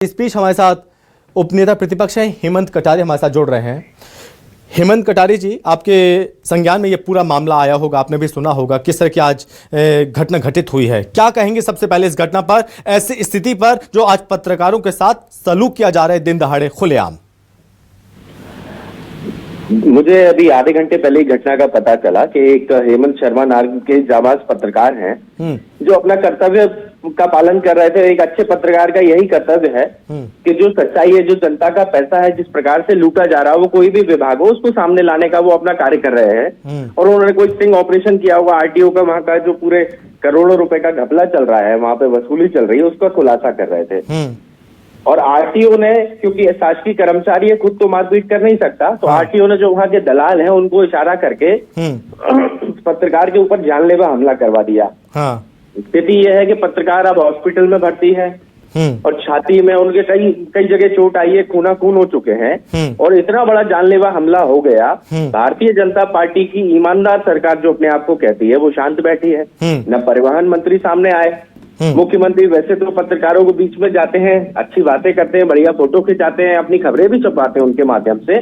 इस बीच हमारे साथ उपनेता प्रतिपक्ष हैं हेमंत कटारे हमारे साथ जुड़ रहे हैं। हेमंत कटारे जी, आपके संज्ञान में ये पूरा मामला आया होगा, आपने भी सुना होगा किस तरह की आज घटना घटित हुई है। क्या कहेंगे सबसे पहले इस घटना पर, ऐसी स्थिति पर जो आज पत्रकारों के साथ सलूक किया जा रहा है दिन दहाड़े खुलेआम? मुझे अभी आधे घंटे पहले ही घटना का पता चला कि एक हेमंत शर्मा नाम के जाबाज पत्रकार हैं जो अपना कर्तव्य का पालन कर रहे थे। एक अच्छे पत्रकार का यही कर्तव्य है कि जो सच्चाई है, जो जनता का पैसा है, जिस प्रकार से लूटा जा रहा है, वो कोई भी विभाग हो, उसको सामने लाने का वो अपना कार्य कर रहे हैं। और उन्होंने कोई स्टिंग ऑपरेशन किया होगा आरटीओ का, वहां का जो पूरे करोड़ों रुपए का घपला चल रहा है, वहां पे वसूली चल रही है, उसका खुलासा कर रहे थे। और आरटीओ ने, क्योंकि शासकीय कर्मचारी है, खुद तो मारपीट कर नहीं सकता, तो आरटीओ ने जो वहां के दलाल हैं उनको इशारा करके पत्रकार के ऊपर जानलेवा हमला करवा दिया। स्थिति यह है कि पत्रकार अब हॉस्पिटल में भर्ती है और छाती में उनके कई जगह चोट आई है, खूना खून हो चुके हैं। और इतना बड़ा जानलेवा हमला हो गया। भारतीय जनता पार्टी की ईमानदार सरकार जो अपने आप को कहती है, वो शांत बैठी है। न परिवहन मंत्री सामने आए, मुख्यमंत्री वैसे तो पत्रकारों के बीच में जाते हैं, अच्छी बातें करते हैं, बढ़िया फोटो खिंचाते हैं, अपनी खबरें भी छपवाते हैं उनके माध्यम से।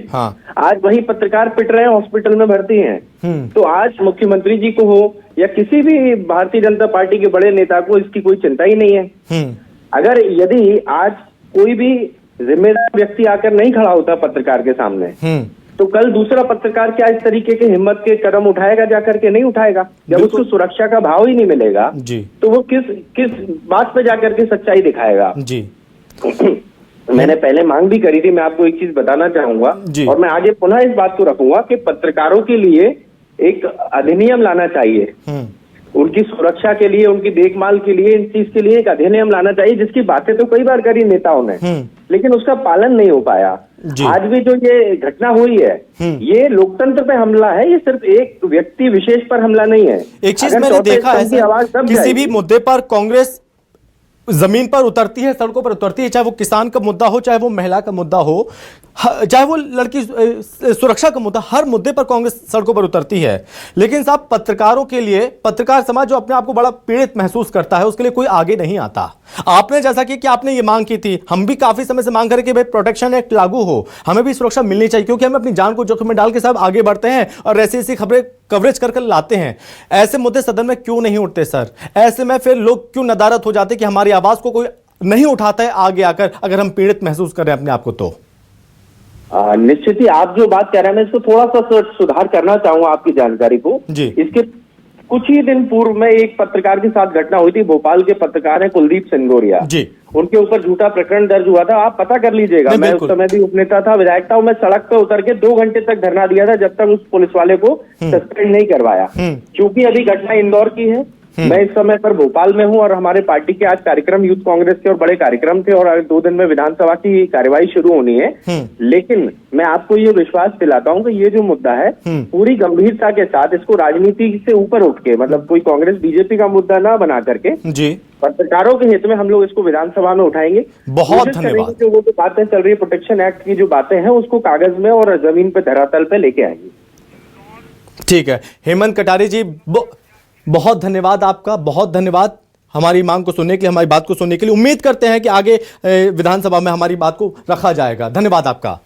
आज वही पत्रकार पिट रहे हैं, हॉस्पिटल में भर्ती हैं। तो आज मुख्यमंत्री जी को हो या किसी भी भारतीय जनता पार्टी के बड़े नेता को इसकी कोई चिंता ही नहीं है। अगर यदि आज कोई भी जिम्मेदार व्यक्ति आकर नहीं खड़ा होता पत्रकार के सामने, तो कल दूसरा पत्रकार क्या इस तरीके के हिम्मत के कदम उठाएगा? जाकर के नहीं उठाएगा। जब उसको सुरक्षा का भाव ही नहीं मिलेगा तो वो किस बात पे जाकर के सच्चाई दिखाएगा जी। मैंने पहले मांग भी करी थी, मैं आपको एक चीज बताना चाहूंगा और मैं आगे पुनः इस बात को रखूंगा कि पत्रकारों के लिए एक अधिनियम लाना चाहिए, उनकी सुरक्षा के लिए, उनकी देखभाल के लिए, इन चीज के लिए एक अधिनियम लाना चाहिए, जिसकी बातें तो कई बार करी नेताओं ने, लेकिन उसका पालन नहीं हो पाया। आज भी जो ये घटना हुई है, ये लोकतंत्र पे हमला है, ये सिर्फ एक व्यक्ति विशेष पर हमला नहीं है। एक चीज मैंने देखा है, किसी भी मुद्दे पर कांग्रेस जमीन पर उतरती है, सड़कों पर उतरती है, चाहे वो किसान का मुद्दा हो, चाहे वो महिला का मुद्दा हो, चाहे वो लड़की सुरक्षा का मुद्दा, हर मुद्दे पर कांग्रेस सड़कों पर उतरती है। लेकिन साहब, पत्रकारों के लिए, पत्रकार समाज जो अपने आप को बड़ा पीड़ित महसूस करता है, उसके लिए कोई आगे नहीं आता। आपने जैसा कि आपने ये मांग की थी, हम भी काफी समय से मांग करें कि भाई प्रोटेक्शन एक्ट लागू हो, हमें भी सुरक्षा मिलनी चाहिए, क्योंकि हम अपनी जान को जोखिम में डाल के साहब आगे बढ़ते हैं और ऐसी खबरें कवरेज कर लाते हैं। ऐसे मुद्दे सदन में क्यों नहीं उठते सर? ऐसे में फिर लोग क्यों नदारत हो जाते कि हमारी आवाज को कोई नहीं उठाता है आगे आकर, अगर हम पीड़ित महसूस करें अपने आप को तो? निश्चित ही आप जो बात कह रहे हैं, मैं इसको थोड़ा सा सुधार करना चाहूंगा आपकी जानकारी को जी। इसके कुछ ही दिन पूर्व में एक पत्रकार के साथ घटना हुई थी, भोपाल के पत्रकार हैं कुलदीप सेंगोरिया जी, उनके ऊपर झूठा प्रकरण दर्ज हुआ था। आप पता कर लीजिएगा, मैं उस समय भी उपनेता था, विधायक था, मैं सड़क पे उतर के 2 घंटे तक धरना दिया था, जब तक उस पुलिस वाले को सस्पेंड नहीं करवाया। क्योंकि अभी घटना इंदौर की है, मैं इस समय पर भोपाल में हूं और हमारे पार्टी के आज कार्यक्रम, यूथ कांग्रेस के और बड़े कार्यक्रम थे और 2 दिन में विधानसभा की कार्यवाही शुरू होनी है। लेकिन मैं आपको ये विश्वास दिलाता हूं कि ये जो मुद्दा है, पूरी गंभीरता के साथ इसको राजनीति से ऊपर उठ के, मतलब कोई कांग्रेस बीजेपी का मुद्दा ना बना करके जी, पत्रकारों के हित में हम लोग इसको विधानसभा में उठाएंगे। बहुत धन्यवाद। जो वो बातें चल रही है, प्रोटेक्शन एक्ट की जो बातें हैं, उसको कागज में और जमीन पे, धरातल पे लेके आएंगे। ठीक है हेमंत कटारे जी, बहुत धन्यवाद आपका, बहुत धन्यवाद हमारी मांग को सुनने के लिए, हमारी बात को सुनने के लिए। उम्मीद करते हैं कि आगे विधानसभा में हमारी बात को रखा जाएगा। धन्यवाद आपका।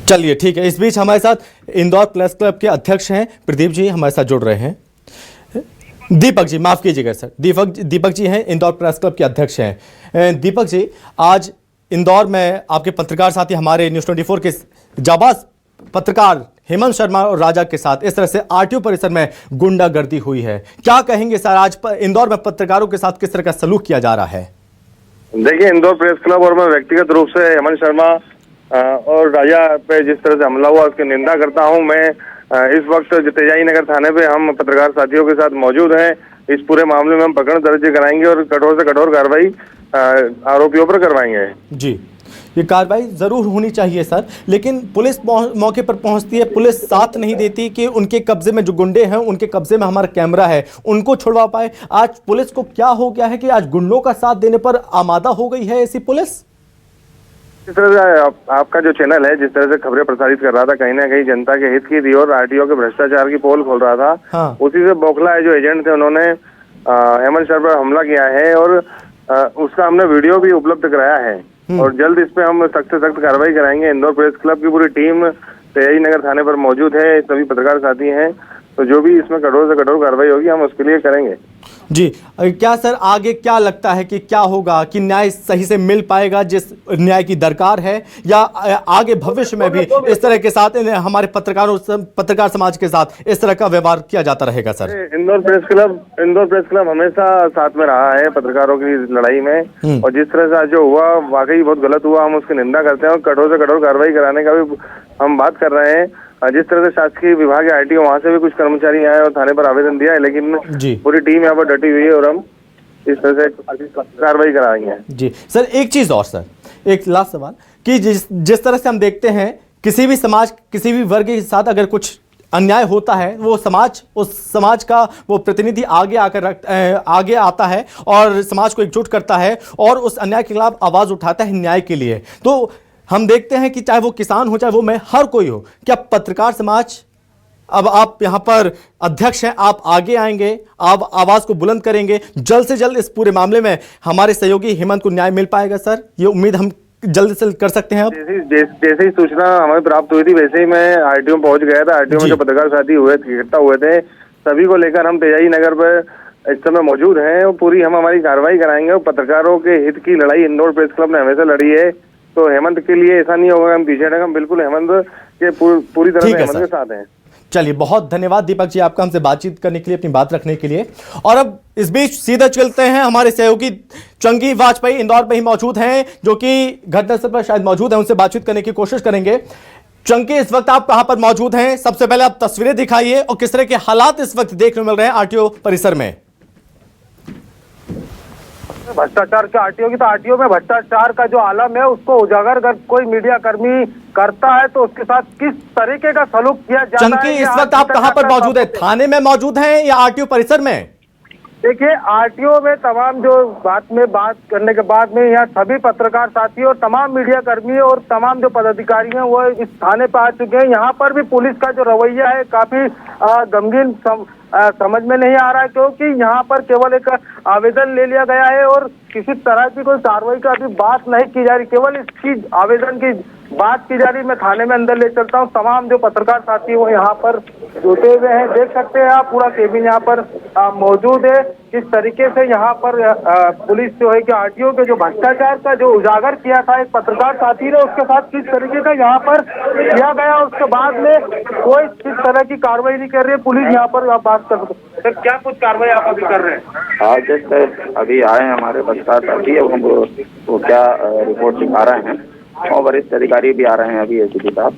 चलिए ठीक है, इस बीच हमारे साथ इंदौर प्रेस क्लब के अध्यक्ष हैं प्रदीप जी हमारे साथ जुड़ रहे हैं। दीपक जी, माफ कीजिएगा सर, दीपक जी हैं, इंदौर प्रेस क्लब के अध्यक्ष हैं। दीपक जी, आज इंदौर में आपके पत्रकार साथी, हमारे न्यूज़ 24 के जाबाज पत्रकार हेमंत शर्मा और राजा के साथ इस तरह से आरटीओ परिसर में गुंडागर्दी हुई है, क्या कहेंगे सर? आज इंदौर में पत्रकारों के साथ किस तरह का सलूक किया जा रहा है? देखिए, इंदौर प्रेस क्लब और मैं व्यक्तिगत रूप से हेमंत शर्मा और राजा पे जिस तरह से हमला हुआ उसकी निंदा करता हूं। मैं इस वक्त तेजाई नगर थाने पे हम पत्रकार साथियों के साथ मौजूद हैं। इस पूरे मामले में हम प्रकरण दर्ज कराएंगे और कठोर से कठोर कार्रवाई आरोपियों पर करवाएंगे जी। ये कार्रवाई जरूर होनी चाहिए सर, लेकिन पुलिस मौके पर पहुंचती है, पुलिस साथ नहीं देती कि उनके कब्जे में जो गुंडे हैं, उनके कब्जे में हमारा कैमरा है, उनको छुड़वा पाए। आज पुलिस को क्या हो गया है कि आज गुंडों का साथ देने पर आमादा हो गई है ऐसी पुलिस? जिस तरह से आपका जो चैनल है जिस तरह से खबरें प्रसारित कर रहा था, कहीं ना कहीं जनता के हित की थी और आरटीओ के भ्रष्टाचार की पोल खोल रहा था। हाँ। उसी से बौखला है जो एजेंट थे, उन्होंने हेमंत शर्मा पर हमला किया है और उसका हमने वीडियो भी उपलब्ध कराया है और जल्द इस पे हम सख्त से सख्त कार्रवाई कराएंगे। इंदौर प्रेस क्लब की पूरी टीम तेजाई नगर थाने पर मौजूद है, सभी पत्रकार साथी हैं, तो जो भी इसमें कठोर से कठोर कार्रवाई होगी हम उसके लिए करेंगे। जी, क्या सर आगे क्या लगता है कि क्या होगा, कि न्याय सही से मिल पाएगा जिस न्याय की दरकार है, या आगे भविष्य में भी इस तरह के साथ हमारे पत्रकार समाज के साथ इस तरह का व्यवहार किया जाता रहेगा? सर इंदौर प्रेस क्लब हमेशा साथ में रहा है पत्रकारों की लड़ाई में और जिस तरह से आज जो हुआ वाकई बहुत गलत हुआ, हम उसकी निंदा करते हैं और कठोर से कठोर कार्रवाई कराने का भी हम बात कर रहे हैं। जिस तरह से शासकीय विभाग है आरटीओ, वहां से भी कुछ कर्मचारी आए और थाने पर आवेदन दिया है, लेकिन पूरी टीम यहाँ पर डटी हुई है और हम इस तरह से कार्रवाई कराएंगे। जी सर, एक चीज और सर, एक लास्ट सवाल, कि जिस तरह से हम देखते हैं किसी भी समाज, किसी भी वर्ग के साथ अगर कुछ अन्याय होता है, वो समाज, उस समाज का वो प्रतिनिधि आगे आता है और समाज को एकजुट करता है और उस अन्याय के खिलाफ आवाज उठाता है न्याय के लिए। तो हम देखते हैं कि चाहे वो किसान हो, चाहे वो मैं, हर कोई हो, क्या पत्रकार समाज, अब आप यहां पर अध्यक्ष हैं, आप आगे आएंगे, आप आवाज को बुलंद करेंगे, जल्द से जल्द इस पूरे मामले में हमारे सहयोगी हेमंत को न्याय मिल पाएगा? सर ये उम्मीद हम जल्द से कर सकते हैं? अब जैसे ही सूचना हमें प्राप्त हुई थी वैसे ही मैं आरटीओ पहुंच गया था। आरटीओ में जो पत्रकार साथी इकट्ठा हुए थे, सभी को लेकर हम तेजाई नगर पर इस समय मौजूद हैं और पूरी हम हमारी कार्रवाई कराएंगे। और पत्रकारों के हित की लड़ाई इंदौर प्रेस क्लब ने हमेशा लड़ी है, तो हेमंत के लिए ऐसा नहीं होगा हम पीछे हटेंगे, हम बिल्कुल हेमंत के पूरी तरह से हेमंत के साथ हैं। चलिए, बहुत धन्यवाद दीपक जी आपका हमसे बातचीत करने के लिए, अपनी बात रखने के लिए। और अब इस बीच सीधा चलते हैं, हमारे सहयोगी चंकी वाजपेयी इंदौर में ही मौजूद हैं, जो कि घटनास्थल पर शायद मौजूद हैं, उनसे बातचीत करने की कोशिश करेंगे। चंकी, इस वक्त आप कहां पर मौजूद हैं? सबसे पहले आप तस्वीरें दिखाइए और किस तरह के हालात इस वक्त देखने को मिल रहे हैं आरटीओ परिसर में? भ्रष्टाचार के आरटीओ की, तो आरटीओ में भ्रष्टाचार का जो आलम है उसको उजागर अगर कोई मीडिया कर्मी करता है तो उसके साथ किस तरीके का सलूक किया जाता है। चंकी, इस वक्त आप कहां पर मौजूद है? थाने में मौजूद हैं या आरटीओ परिसर में? देखिए, आरटीओ में तमाम जो बात करने के बाद में यहाँ सभी पत्रकार साथी और तमाम मीडिया कर्मी और तमाम जो पदाधिकारी हैं वो इस थाने पर आ चुके हैं। यहाँ पर भी पुलिस का जो रवैया है काफी गमगीन समझ में नहीं आ रहा है, क्योंकि यहाँ पर केवल एक आवेदन ले लिया गया है और किसी तरह की कोई कार्रवाई का अभी बात नहीं की जा रही, केवल इसकी आवेदन की बात की जा रही। मैं थाने में अंदर ले चलता हूँ, तमाम जो पत्रकार साथी वो यहाँ पर जुटे हुए हैं, देख सकते हैं आप, पूरा केबिन यहाँ पर मौजूद है। किस तरीके से यहाँ पर पुलिस जो है कि आरटीओ के जो भ्रष्टाचार का जो उजागर किया था एक पत्रकार साथी ने, उसके साथ किस तरीके का यहाँ पर किया गया, उसके बाद में कोई किस तरह की कार्रवाई नहीं कर रही है पुलिस। यहाँ पर आप बात कर सकते, क्या कुछ कार्रवाई आप अभी कर रहे हैं? आज जैसे अभी आए हैं हमारे पत्रकार साथी, अब हम वो क्या रिपोर्ट दिखा रहे हैं और वरिष्ठ अधिकारी भी आ रहे हैं अभी एसीपी साहब,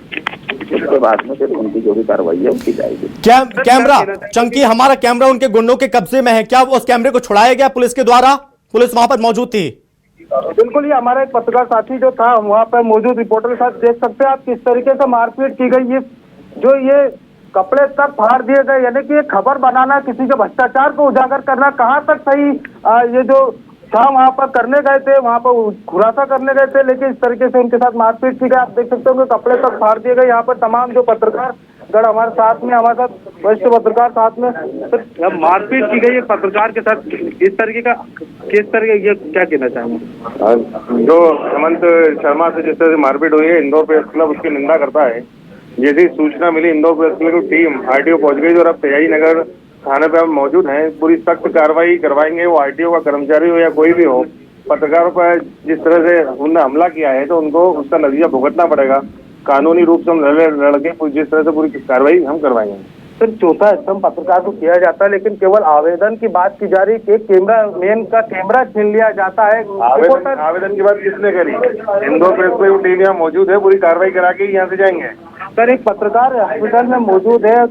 उसके बाद में फिर उनकी जो भी कार्रवाई है उनकी जाएगी। कैमरा चंकी, हमारा कैमरा उनके गुंडों के कब्जे में है, क्या उस कैमरे को छुड़ाया गया पुलिस के द्वारा? पुलिस वहां पर मौजूद थी? बिल्कुल, ये हमारा एक पत्रकार साथी जो था वहाँ पर मौजूद, रिपोर्टर के साथ देख सकते हैं आप किस तरीके से मारपीट की गई। ये कपड़े तक फाड़ दिए गए, यानी कि ये खबर बनाना, किसी के भ्रष्टाचार को उजागर करना कहाँ तक सही ये जो था वहाँ पर करने गए थे, वहाँ पर खुलासा करने गए थे, लेकिन इस तरीके से उनके साथ मारपीट की गई। आप देख सकते हो कि कपड़े तक फाड़ दिए गए। यहाँ पर तमाम जो पत्रकार गण हमारे साथ में, हमारे साथ वरिष्ठ पत्रकार साथ में, तो मारपीट की गई है पत्रकार के साथ, इस तरीके का किस तरीके, ये क्या कहना चाहेंगे? जो हेमंत शर्मा से जिस तरह से मारपीट हुई है, इंदौर प्रेस क्लब उसकी निंदा करता है। जैसी सूचना मिली, इंदौर प्रेस क्लब की टीम आरटीओ पहुंच गई और अब तेजाई नगर थाने पे हम मौजूद हैं। पूरी सख्त कार्रवाई करवाएंगे, वो आरटीओ का कर्मचारी हो या कोई भी हो। पत्रकारों पर जिस तरह से उन्होंने हमला किया है तो उनको उसका नतीजा भुगतना पड़ेगा। कानूनी रूप से हम लड़के जिस तरह से पूरी कार्रवाई हम करवाएंगे। फिर चौथा स्तंभ पत्रकार को किया जाता है, लेकिन केवल आवेदन की बात की जा रही है, कैमरा मैन का कैमरा छीन लिया जाता है। आवेदन की बात किसने करी? इंदौर प्रेस क्लब टीम यहाँ मौजूद है, पूरी कार्रवाई करा के यहाँ से जाएंगे। सर एक पत्रकार हॉस्पिटल में मौजूद है,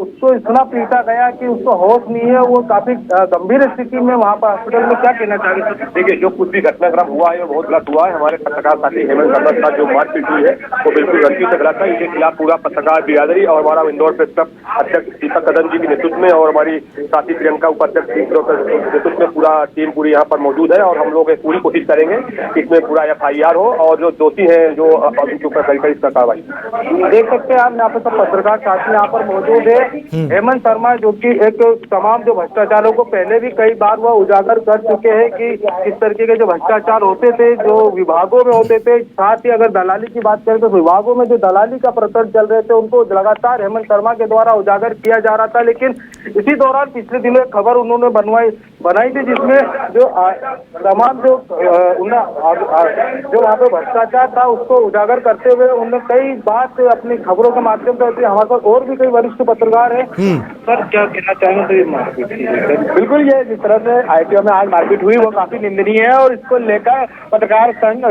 उसको इतना पीटा गया कि उसको होश नहीं है, वो काफी गंभीर स्थिति में वहाँ पर हॉस्पिटल में। क्या कहना चाहिए? देखिए, जो कुछ भी घटनाक्रम हुआ है वो बहुत गलत हुआ है। हमारे पत्रकार साथी हेमंत शर्मा के साथ जो मारपीट हुई है वो बिल्कुल गलती से गलत है। इसके खिलाफ पूरा पत्रकार बिरादरी और हमारा इंदौर प्रेस क्लब अध्यक्ष दीपक कदम जी के नेतृत्व में और हमारी साथी प्रियंका उपाध्यक्ष के नेतृत्व में पूरा टीम पूरी यहाँ पर मौजूद है और हम लोग पूरी कोशिश करेंगे कि इसमें पूरा FIR हो और जो दोषी है जो उनके ऊपर कड़ी इसका कार्रवाई। देख सकते हैं आप यहाँ पे सब पत्रकार साथी यहाँ पर मौजूद है। हेमंत शर्मा जो कि एक तमाम जो भ्रष्टाचारों को पहले भी कई बार वह उजागर कर चुके हैं कि किस तरीके के जो भ्रष्टाचार होते थे जो विभागों में होते थे, साथ ही अगर दलाली की बात करें तो विभागों में जो दलाली का प्रकरण चल रहे थे उनको लगातार हेमंत शर्मा के द्वारा उजागर किया जा रहा था। लेकिन इसी दौरान पिछले दिनों एक खबर उन्होंने बनाई थी जिसमें जो तमाम जो वहाँ पे भ्रष्टाचार था उसको उजागर करते हुए उन्होंने कई बात अपनी खबरों के माध्यम से हमारे पास और भी कई वरिष्ठ पत्रकार हैं। सर क्या कहना चाहेंगे? बिल्कुल, ये जिस तरह से ITO में आज मारपीट हुई वो काफी निंदनीय है और इसको लेकर पत्रकार संघ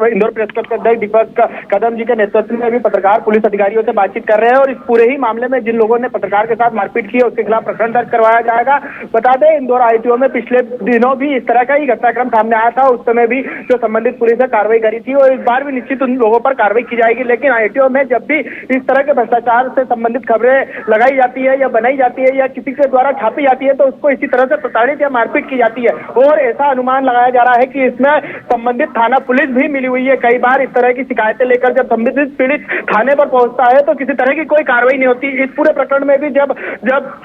इंदौर प्रेस क्लब के अध्यक्ष दीपक कदम जी के नेतृत्व में भी पत्रकार पुलिस अधिकारियों से बातचीत कर रहे हैं और इस पूरे ही मामले में जिन लोगों ने पत्रकार के साथ मारपीट की है उसके खिलाफ प्रकरण दर्ज करवाया जाएगा। बता दें, इंदौर ITO में पिछले दिनों भी इस तरह का ही घटनाक्रम सामने आया था। उस समय भी जो संबंधित पुलिस ने कार्रवाई करी थी और इस बार भी निश्चित उन लोगों पर कार्रवाई की जाएगी। लेकिन ITO में जब भी इस तरह के भ्रष्टाचार से संबंधित खबरें लगाई जाती है या बनाई जाती है या किसी के द्वारा छापी जाती है तो उसको इसी तरह से प्रताड़ित या मारपीट की जाती है और ऐसा अनुमान लगाया जा रहा है कि इसमें संबंधित थाना पुलिस भी मिली हुई है। कई बार इस तरह की शिकायतें लेकर जब संबंधित पीड़ित थाने पर पहुंचता है तो किसी तरह की कोई कार्रवाई नहीं होती। इस पूरे प्रकरण में भी जब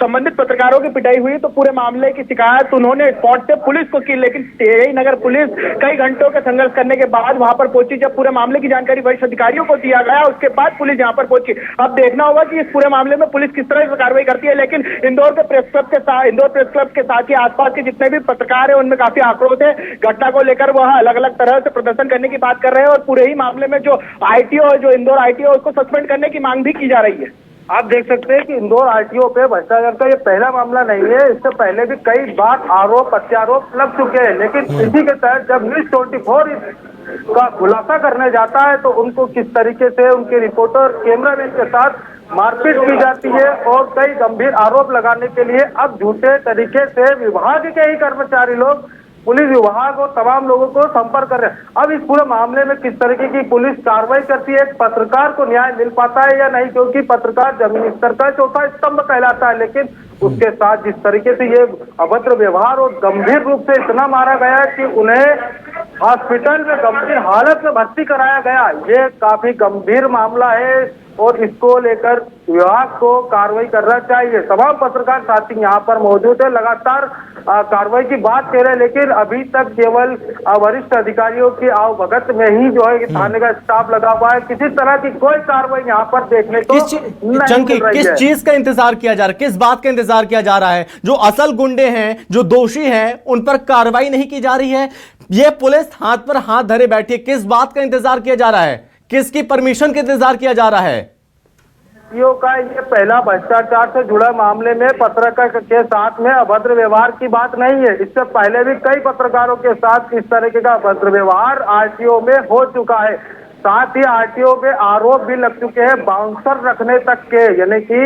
संबंधित पत्रकारों की पिटाई हुई तो पूरे मामले की शिकायत उन्होंने स्पॉट से पुलिस को की, लेकिन तेरही नगर पुलिस कई घंटों के संघर्ष करने के बाद वहां पर पहुंची। जब पूरे मामले की जानकारी वरिष्ठ अधिकारियों को दिया गया उसके बाद पुलिस यहाँ पर पहुंची। अब देखना होगा कि इस पूरे मामले में पुलिस किस तरह से कार्रवाई करती है। लेकिन इंदौर प्रेस क्लब के साथ ही आसपास के जितने भी पत्रकार हैं उनमें काफी आक्रोश है। घटना को लेकर वह अलग अलग तरह से प्रदर्शन करने की बात कर रहे हैं और पूरे ही मामले में जो ITO जो इंदौर ITO उसको सस्पेंड करने की मांग भी की जा रही है। आप देख सकते हैं कि इंदौर ITO पे भ्रष्टाचार का ये पहला मामला नहीं है, इससे पहले भी कई बार आरोप प्रत्यारोप लग चुके हैं। लेकिन इसी के तहत जब न्यूज 24 का खुलासा करने जाता है तो उनको किस तरीके से उनके रिपोर्टर कैमरामैन के साथ मारपीट की जाती है और कई गंभीर आरोप लगाने के लिए अब झूठे तरीके से विभाग के ही कर्मचारी लोग पुलिस विभाग और तमाम लोगों को संपर्क कर रहे हैं। अब इस पूरे मामले में किस तरीके की पुलिस कार्रवाई करती है, पत्रकार को न्याय मिल पाता है या नहीं, क्योंकि पत्रकार जमीनी स्तर का चौथा स्तंभ कहलाता है। लेकिन उसके साथ जिस तरीके से ये अभद्र व्यवहार और गंभीर रूप से इतना मारा गया कि उन्हें हॉस्पिटल में गंभीर हालत में भर्ती कराया गया, ये काफी गंभीर मामला है और इसको लेकर विभाग को कार्रवाई करना चाहिए। तमाम पत्रकार साथी यहाँ पर मौजूद है, लगातार कार्रवाई की बात कर रहे हैं, लेकिन अभी तक केवल वरिष्ठ अधिकारियों की आवभगत में ही जो है थाने का स्टाफ लगा हुआ है। किसी तरह की कोई कार्रवाई यहाँ पर देखने को नहीं मिल रही है। किस चीज का इंतजार किया जा रहा है, किस बात का इंतजार किया जा रहा है? जो असल गुंडे हैं, जो दोषी हैं, उन पर कार्रवाई नहीं की जा रही है। ये पुलिस हाथ पर हाथ धरे बैठी है। किस बात का इंतजार किया जा रहा है? किसकी परमिशन का इंतजार किया जा रहा है? का ये पहला भ्रष्टाचार से जुड़ा मामले में पत्रकार के साथ में अभद्र व्यवहार की बात नहीं है। इससे पहले भी कई पत्रकारों के साथ इस तरीके का अभद्र व्यवहार RTO में हो चुका है। साथ ही RTO पे आरोप भी लग चुके हैं बाउंसर रखने तक के, यानी कि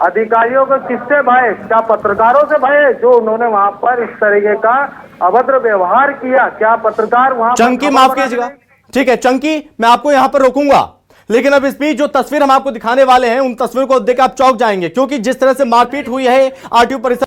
अधिकारियों को किससे भय, क्या पत्रकारों से भय जो उन्होंने वहां पर इस तरीके का अभद्र व्यवहार किया? क्या पत्रकार वहां? चंकी माफ कीजिएगा, ठीक है चंकी, मैं आपको यहां पर रोकूंगा, लेकिन अब इस बीच जो तस्वीर हम आपको दिखाने वाले हैं उन तस्वीर को देख आप चौंक जाएंगे, क्योंकि जिस तरह से मारपीट हुई है RTO परिसर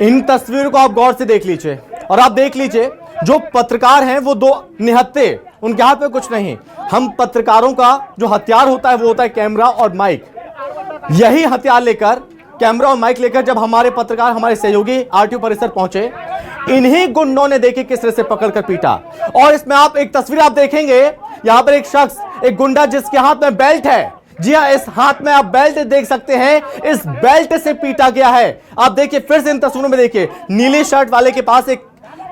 इन तस्वीरों को आप गौर से देख लीजिए और आप देख लीजिए जो पत्रकार हैं वो दो निहत्थे, उनके हाथ में कुछ नहीं। हम पत्रकारों का जो हथियार होता है वो होता है कैमरा और माइक। यही हथियार लेकर, कैमरा और माइक लेकर जब हमारे पत्रकार, हमारे सहयोगी आरटीओ परिसर पहुंचे, इन्हीं गुंडों ने देखिए किस तरह से पकड़कर पीटा। और इसमें आप एक तस्वीर आप देखेंगे, यहां पर एक शख्स, एक गुंडा जिसके हाथ में बेल्ट है, जी हां, इस हाथ में आप बेल्ट देख सकते हैं, इस बेल्ट से पीटा गया है। आप देखिए फिर से इन तस्वीरों में देखिए, नीली शर्ट वाले के पास एक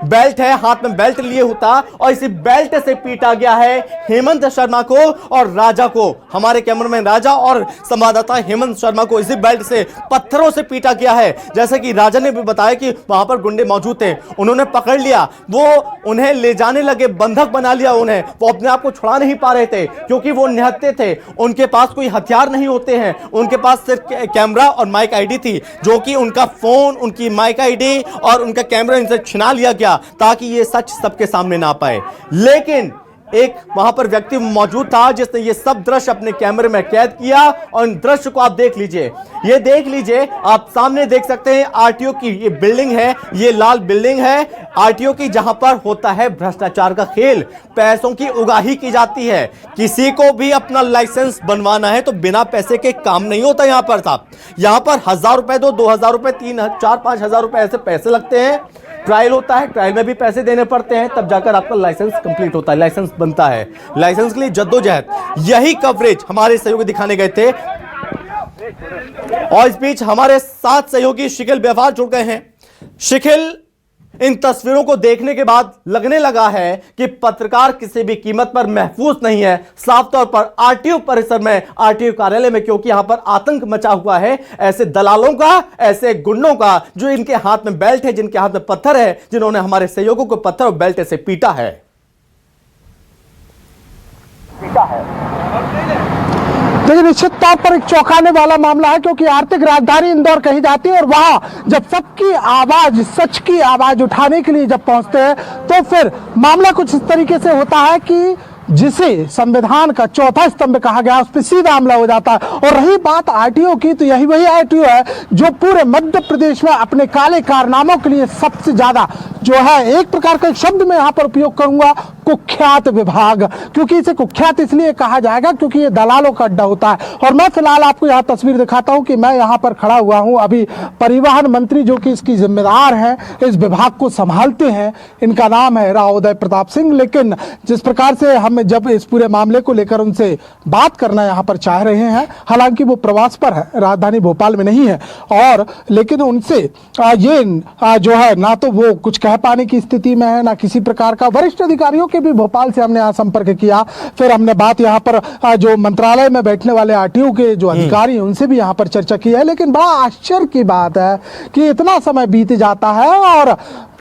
बेल्ट है, हाथ में बेल्ट लिए होता और इसी बेल्ट से पीटा गया है हेमंत शर्मा को और राजा को। हमारे कैमरामैन राजा और संवाददाता हेमंत शर्मा को इसी बेल्ट से पत्थरों से पीटा गया है। जैसे कि राजा ने भी बताया कि वहां पर गुंडे मौजूद थे, उन्होंने पकड़ लिया, वो उन्हें ले जाने लगे, बंधक बना लिया उन्हें। वो अपने आप को छुड़ा नहीं पा रहे थे क्योंकि वो निहत्थे थे, उनके पास कोई हथियार नहीं होते हैं, उनके पास सिर्फ कैमरा और माइक आईडी थी, जो कि उनका फोन, उनकी माइक आईडी और उनका कैमरा इनसे छिना लिया गया ताकि ये सच सबके सामने ना पाए। लेकिन एक वहां पर व्यक्ति मौजूद था जिसने ये सब दृश्य अपने कैमरे में कैद किया और इन दृश्य को आप देख लीजिए। ये देख लीजिए, आप सामने देख सकते हैं आरटीओ की ये बिल्डिंग है, ये लाल बिल्डिंग है आरटीओ की, जहां पर होता है भ्रष्टाचार का खेल, पैसों की उगाही की जाती है। किसी को भी अपना लाइसेंस बनवाना है तो बिना पैसे के काम नहीं होता। यहां पर साहब, यहां पर 1000 रुपए दो, 2000 रुपए, 3, 4, 5,000 रुपए ऐसे पैसे लगते हैं। ट्रायल होता है, ट्रायल में भी पैसे देने पड़ते हैं, तब जाकर आपका लाइसेंस कंप्लीट होता है, लाइसेंस बनता है। लाइसेंस के लिए जद्दोजहद, यही कवरेज हमारे सहयोगी दिखाने गए थे। और इस बीच हमारे साथ सहयोगी शिखिल व्यवहार जुड़ गए हैं। शिखिल, इन तस्वीरों को देखने के बाद लगने लगा है कि पत्रकार किसी भी कीमत पर महफूज नहीं है, साफ तौर पर आरटीओ परिसर में, आरटीओ कार्यालय में, क्योंकि यहां पर आतंक मचा हुआ है ऐसे दलालों का, ऐसे गुंडों का, जो इनके हाथ में बेल्ट है, जिनके हाथ में पत्थर है, जिन्होंने हमारे सहयोगों को पत्थर और बेल्ट से पीटा है। देखिए, निश्चित तौर पर एक चौंकाने वाला मामला है, क्योंकि आर्थिक राजधानी इंदौर कही जाती है और वहां जब सबकी आवाज, सच की आवाज उठाने के लिए जब पहुंचते हैं तो फिर मामला कुछ इस तरीके से होता है कि जिसे संविधान का चौथा स्तंभ कहा गया उस पर सीधा हमला हो जाता है। और रही बात आरटीओ की, तो यही वही आरटीओ है जो पूरे मध्य प्रदेश में अपने काले कारनामों के लिए सबसे ज्यादा, जो है एक प्रकार का शब्द मैं यहाँ पर उपयोग करूंगा, कुख्यात विभाग। क्योंकि इसे कुख्यात इसलिए कहा जाएगा क्योंकि ये दलालों का अड्डा होता है। और मैं फिलहाल आपको यहाँ तस्वीर दिखाता हूँ कि मैं यहाँ पर खड़ा हुआ हूँ, अभी परिवहन मंत्री जो कि इसकी जिम्मेदार हैं, इस विभाग को संभालते हैं, इनका नाम है राव उदय प्रताप सिंह। लेकिन जिस प्रकार से हम जब इस पूरे मामले को लेकर उनसे बात करना यहाँ पर चाह रहे हैं, हालांकि वो प्रवास पर है, राजधानी भोपाल में नहीं है, और लेकिन उनसे ये जो है ना तो वो कुछ कह पाने की स्थिति में है, ना किसी प्रकार का। वरिष्ठ अधिकारियों के भी भोपाल से हमने यहाँ संपर्क किया, फिर हमने बात यहाँ पर जो मंत्रालय में बैठने वाले आरटीओ के जो अधिकारी हैं उनसे भी यहाँ पर चर्चा की है। लेकिन बड़ा आश्चर्य की बात है कि इतना समय बीत जाता है और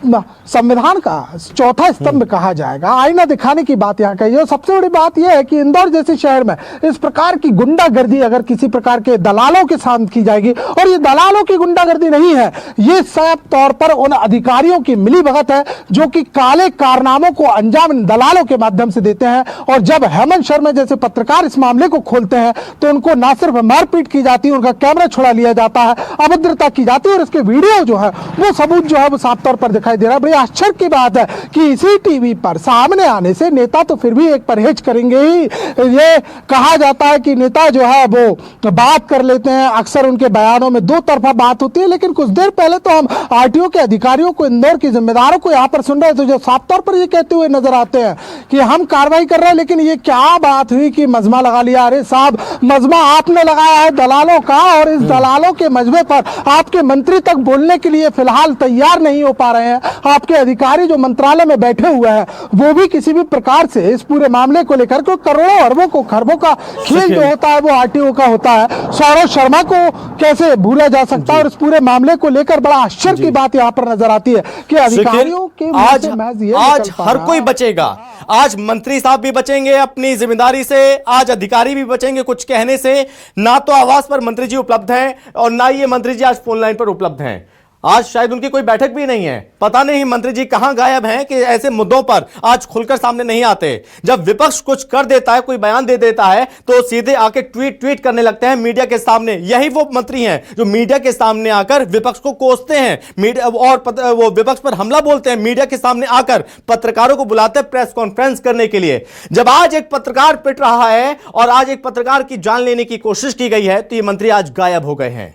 संविधान का चौथा स्तंभ कहा जाएगा, आईना दिखाने की बात यहाँ कही है। सबसे बड़ी बात यह है कि इंदौर जैसे शहर में इस प्रकार की गुंडागर्दी अगर किसी प्रकार के दलालों के साथ की जाएगी, और ये दलालों की गुंडागर्दी नहीं है, ये साफ तौर पर उन अधिकारियों की मिलीभगत है जो कि काले कारनामों को अंजाम दलालों के माध्यम से देते हैं। और जब हेमंत शर्मा जैसे पत्रकार इस मामले को खोलते हैं तो उनको ना सिर्फ मारपीट की जाती है, उनका कैमरा छुड़ा लिया जाता है, अभद्रता की जाती है, और इसके वीडियो जो है वो सबूत जो है वो साफ तौर पर दिखाई दे रहा है। बड़ी आश्चर्य की बात है कि इसी टीवी पर सामने आने से नेता तो फिर भी एक परहेज करेंगे ही। ये कहा जाता है कि नेता जो है वो बात कर लेते हैं, अक्सर उनके बयानों में दो तरफा बात होती है, लेकिन कुछ देर पहले तो हम आरटीओ के अधिकारियों को, इंदौर के जिम्मेदारों को यहाँ पर सुन रहे थे जो साफ तौर पर ये कहते हुए नजर आते हैं कि हम कार्रवाई कर रहे हैं, लेकिन ये क्या बात हुई कि मजमा लगा लिया। अरे साहब, मजमा आपने लगाया है दलालों का, और इस दलालों के मजमे पर आपके मंत्री तक बोलने के लिए फिलहाल तैयार नहीं हो पा रहे हैं। आपके अधिकारी जो मंत्रालय में बैठे हुए हैं वो भी किसी भी प्रकार से इस पूरे मामले को लेकर के, करोड़ों अरबों को खरबों का खेल जो होता है वो आरटीओ का होता है। सौरभ शर्मा को कैसे भूला जा सकता है, और इस पूरे मामले को लेकर बड़ा आश्चर्य की बात यहाँ पर नजर आती है कि अधिकारियों के आज हर कोई बचेगा। आज मंत्री साहब भी बचेंगे अपनी जिम्मेदारी से, आज अधिकारी भी बचेंगे कुछ कहने से। ना तो आवास पर मंत्री जी उपलब्ध हैं और ना ये मंत्री जी आज फोन लाइन पर उपलब्ध हैं। आज शायद उनकी कोई बैठक भी नहीं है, पता नहीं मंत्री जी कहां गायब हैं कि ऐसे मुद्दों पर आज खुलकर सामने नहीं आते। जब विपक्ष कुछ कर देता है, कोई बयान दे देता है, तो सीधे आके ट्वीट करने लगते हैं मीडिया के सामने। यही वो मंत्री हैं जो मीडिया के सामने आकर विपक्ष को कोसते हैं, मीडिया और वो विपक्ष पर हमला बोलते हैं, मीडिया के सामने आकर पत्रकारों को बुलाते हैं प्रेस कॉन्फ्रेंस करने के लिए। जब आज एक पत्रकार पिट रहा है और आज एक पत्रकार की जान लेने की कोशिश की गई है, तो ये मंत्री आज गायब हो गए हैं।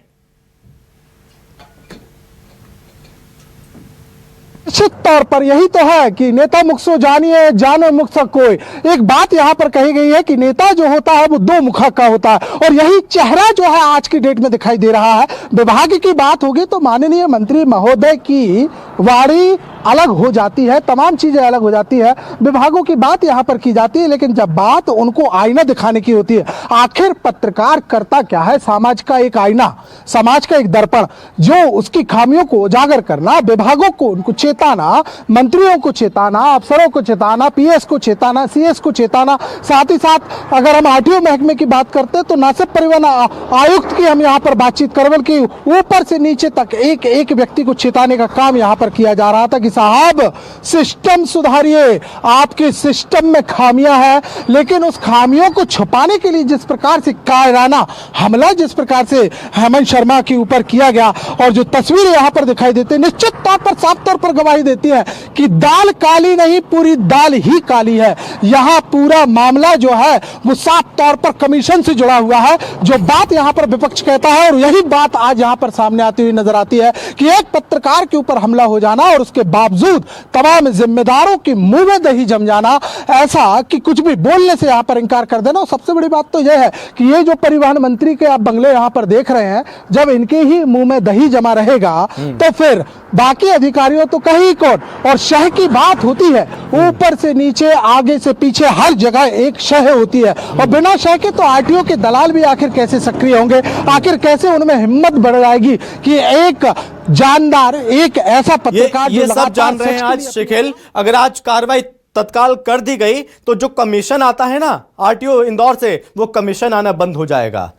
निश्चित तौर पर यही तो है कि नेता मुख सो जानिए, जाने मुख सा कोई। एक बात यहाँ पर कही गई है कि नेता जो होता है वो दो मुखा का होता है, और यही चेहरा जो है आज की डेट में दिखाई दे रहा है। विभाग की बात होगी तो माननीय मंत्री महोदय की वाणी अलग हो जाती है, तमाम चीजें अलग हो जाती है, विभागों की बात यहाँ पर की जाती है, लेकिन जब बात उनको आईना दिखाने की होती है, आखिर पत्रकार करता क्या है? समाज का एक आईना, समाज का एक दर्पण, जो उसकी खामियों को उजागर करना, विभागों को उनको चेताना, मंत्रियों को चेताना, अफसरों को चेताना, पीएस को चेताना, सीएस को चेताना। साथ ही साथ अगर हम आरटीओ महकमे की बात करते हैं तो न सिर्फ परिवहन आयुक्त की हम यहाँ पर बातचीत कर, बल्कि ऊपर से नीचे तक एक एक व्यक्ति को चेताने का काम यहाँ पर किया जा रहा था कि साहब सिस्टम सुधारिए, आपके सिस्टम में खामियां हैं। लेकिन उस खामियों को छुपाने के लिए जिस प्रकार से कायराना हमला जिस प्रकार से हेमंत शर्मा के ऊपर किया गया, और जो तस्वीरें यहाँ पर दिखाई देती है, निश्चित तौर पर साफ तौर पर गवाही देती है कि दाल काली नहीं, पूरी दाल ही काली है। यहाँ पूरा मामला जो है वो साफ तौर पर कमीशन से जुड़ा हुआ है, जो बात यहाँ पर विपक्ष कहता है, और यही बात आज यहाँ पर सामने आती हुई नजर आती है कि एक पत्रकार के ऊपर हमला हो जाना और उसके बावजूद तमाम जिम्मेदारों की मुंह में दही जम जाना, ऐसा कि कुछ भी बोलने से यहाँ पर इंकार कर देना। और सबसे बड़ी बात तो यह है कि ये जो परिवहन मंत्री के आप बंगले यहाँ पर देख रहे हैं, जब इनके ही मुंह में दही जमा रहेगा तो फिर बाकी अधिकारियों तो कहीं कौन। और शह की बात होती है, ऊपर से नीचे, आगे से पीछे, हर जगह एक शह होती है, और बिना शह के तो आरटीओ के दलाल भी आखिर कैसे सक्रिय होंगे, आखिर कैसे उनमें हिम्मत बढ़ जाएगी कि एक जानदार, एक ऐसा पत्रकार ये सब जान रहे हैं आज शिखिल। अगर आज कार्रवाई तत्काल कर दी गई तो जो कमीशन आता है ना आरटीओ इंदौर से, वो कमीशन आना बंद हो जाएगा।